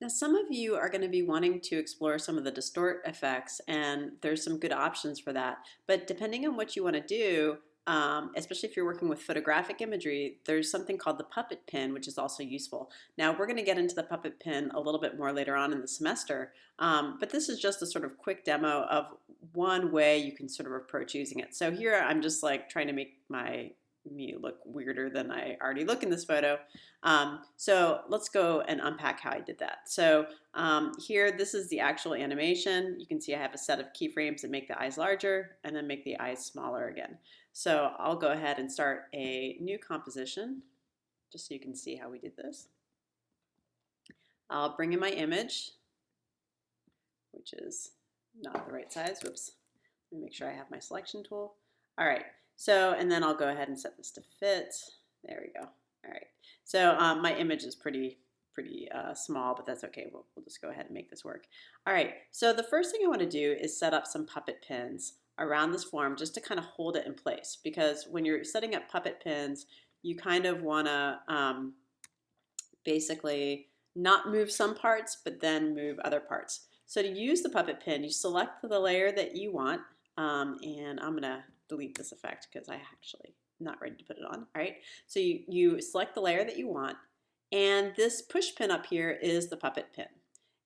Now, some of you are going to be wanting to explore some of the distort effects, and there's some good options for that. But depending on what you want to do, especially if you're working with photographic imagery, there's something called the puppet pin, which is also useful. Now, we're going to get into the puppet pin a little bit more later on in the semester, but this is just a sort of quick demo of one way you can sort of approach using it. So here I'm just like trying to make me look weirder than I already look in this photo. So let's go and unpack how I did that. So here, this is the actual animation. You can see I have a set of keyframes that make the eyes larger and then make the eyes smaller again. So I'll go ahead and start a new composition just so you can see how we did this. I'll bring in my image, which is not the right size. Whoops. Let me make sure I have my selection tool. All right. So, and then I'll go ahead and set this to fit. There we go. All right. So my image is pretty small, but that's okay. We'll just go ahead and make this work. All right. So the first thing I want to do is set up some puppet pins around this form just to kind of hold it in place, because when you're setting up puppet pins, you kind of want to basically not move some parts, but then move other parts. So to use the puppet pin, you select the layer that you want, and I'm going to delete this effect because I actually not ready to put it on. All right, so you select the layer that you want, and this push pin up here is the puppet pin.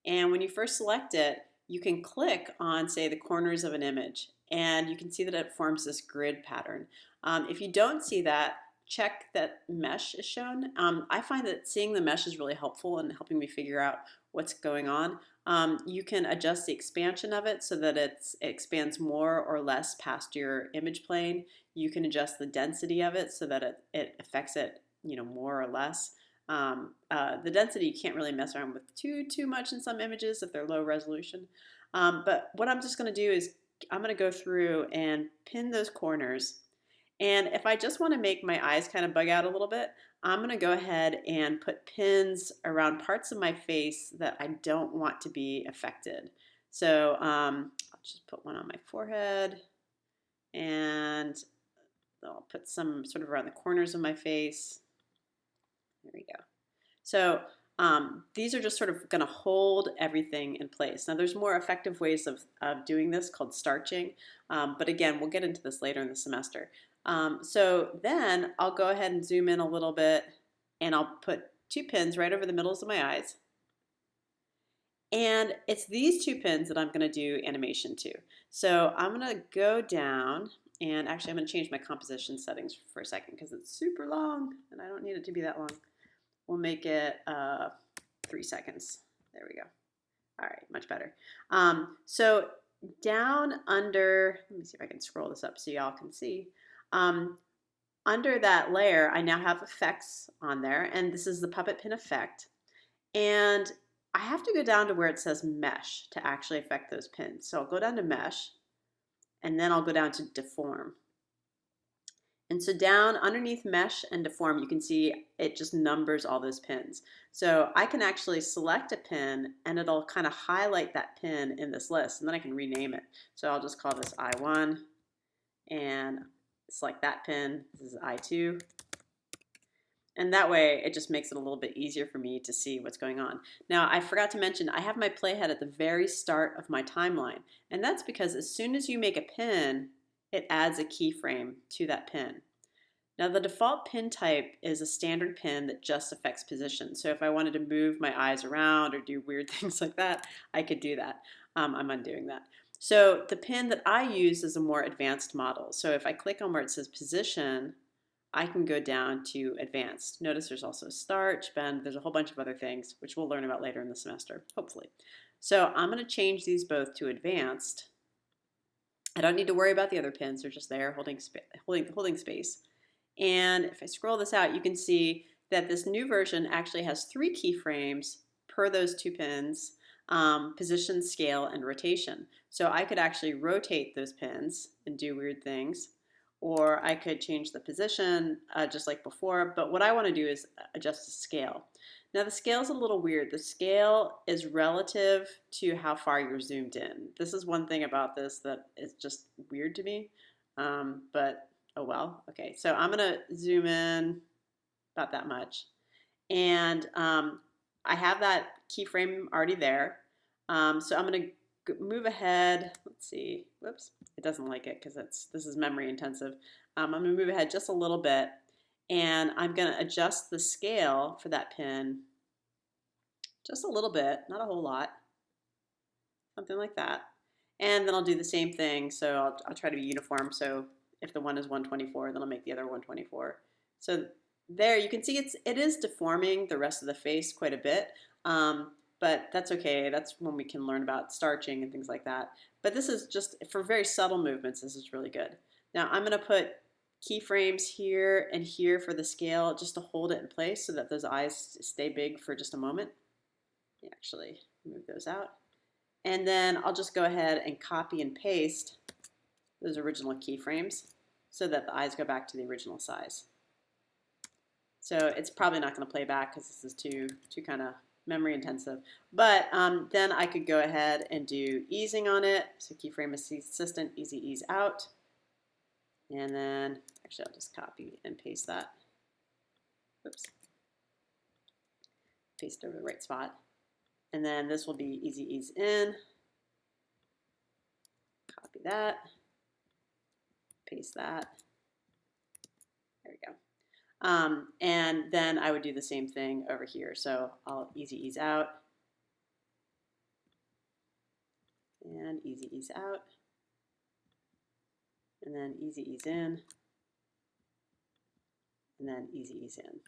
And when you first select it, you can click on, say, the corners of an image, and you can see that it forms this grid pattern. If you don't see that, check that mesh is shown. I find that seeing the mesh is really helpful in helping me figure out what's going on. You can adjust the expansion of it so that it expands more or less past your image plane. You can adjust the density of it so that it affects it, more or less. The density you can't really mess around with too much in some images if they're low resolution. But what I'm just going to do is I'm going to go through and pin those corners. And if I just want to make my eyes kind of bug out a little bit, I'm going to go ahead and put pins around parts of my face that I don't want to be affected. So I'll just put one on my forehead, and I'll put some sort of around the corners of my face. There we go. So these are just sort of going to hold everything in place. Now there's more effective ways of doing this called starching, but again, we'll get into this later in the semester. So then I'll go ahead and zoom in a little bit, and I'll put two pins right over the middles of my eyes. And it's these two pins that I'm going to do animation to. So I'm going to go down, and actually I'm going to change my composition settings for a second because it's super long and I don't need it to be that long. We'll make it 3 seconds. There we go. All right, much better. So down under, let me see if I can scroll this up so y'all can see. Under that layer, I now have effects on there, and this is the puppet pin effect. And I have to go down to where it says mesh to actually affect those pins. So I'll go down to mesh, and then I'll go down to deform. And so down underneath mesh and deform, you can see it just numbers all those pins. So I can actually select a pin, and it'll kind of highlight that pin in this list, and then I can rename it. So I'll just call this I1, and select that pin. This is I2. And that way, it just makes it a little bit easier for me to see what's going on. Now, I forgot to mention, I have my playhead at the very start of my timeline. And that's because as soon as you make a pin, it adds a keyframe to that pin. Now, the default pin type is a standard pin that just affects position. So if I wanted to move my eyes around or do weird things like that, I could do that. I'm undoing that. So the pin that I use is a more advanced model. So if I click on where it says position, I can go down to advanced. Notice there's also starch, bend, there's a whole bunch of other things, which we'll learn about later in the semester, hopefully. So I'm going to change these both to advanced. I don't need to worry about the other pins, they're just there holding space. And if I scroll this out, you can see that this new version actually has 3 keyframes per those 2 pins, position, scale, and rotation. So I could actually rotate those pins and do weird things, or I could change the position just like before, but what I want to do is adjust the scale. Now the scale is a little weird. The scale is relative to how far you're zoomed in. This is one thing about this that is just weird to me, but oh well. Okay, so I'm gonna zoom in about that much, and I have that keyframe already there. So I'm going to move ahead. Let's see. Whoops. It doesn't like it because this is memory intensive. I'm going to move ahead just a little bit, and I'm going to adjust the scale for that pin just a little bit, not a whole lot, something like that. And then I'll do the same thing. So I'll try to be uniform. So if the one is 124, then I'll make the other 124. So there you can see it is deforming the rest of the face quite a bit. But that's okay. That's when we can learn about starching and things like that. But this is just for very subtle movements. This is really good. Now I'm going to put keyframes here and here for the scale just to hold it in place so that those eyes stay big for just a moment. Actually move those out. And then I'll just go ahead and copy and paste those original keyframes so that the eyes go back to the original size. So it's probably not going to play back because this is too kind of memory intensive. But then I could go ahead and do easing on it. So keyframe assistant, easy ease out. And then, actually I'll just copy and paste that. Oops. Paste over the right spot. And then this will be easy ease in. Copy that. Paste that. There we go. And then I would do the same thing over here. So I'll easy ease out. And easy ease out. And then easy ease in. And then easy ease in.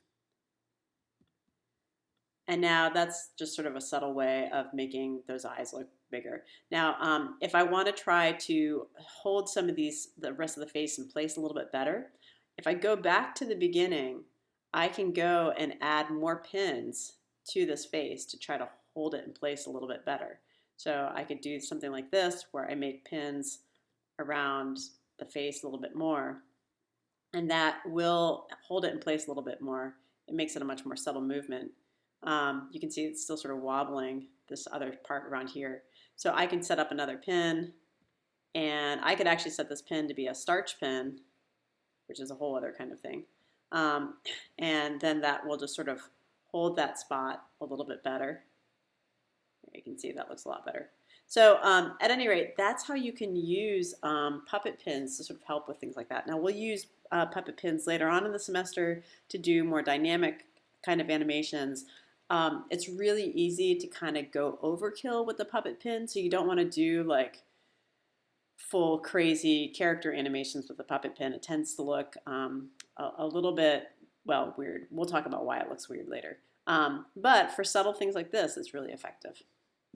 And now that's just sort of a subtle way of making those eyes look bigger. Now, if I want to try to hold some of the rest of the face in place a little bit better, if I go back to the beginning, I can go and add more pins to this face to try to hold it in place a little bit better. So I could do something like this where I make pins around the face a little bit more, and that will hold it in place a little bit more. It makes it a much more subtle movement. You can see it's still sort of wobbling this other part around here. So I can set up another pin, and I could actually set this pin to be a starch pin, which is a whole other kind of thing. And then that will just sort of hold that spot a little bit better. You can see that looks a lot better. So at any rate, that's how you can use puppet pins to sort of help with things like that. Now we'll use puppet pins later on in the semester to do more dynamic kind of animations. It's really easy to kind of go overkill with the puppet pin, so you don't want to do like full crazy character animations with the puppet pin. It tends to look a little bit, well, weird. We'll talk about why it looks weird later. But for subtle things like this, it's really effective.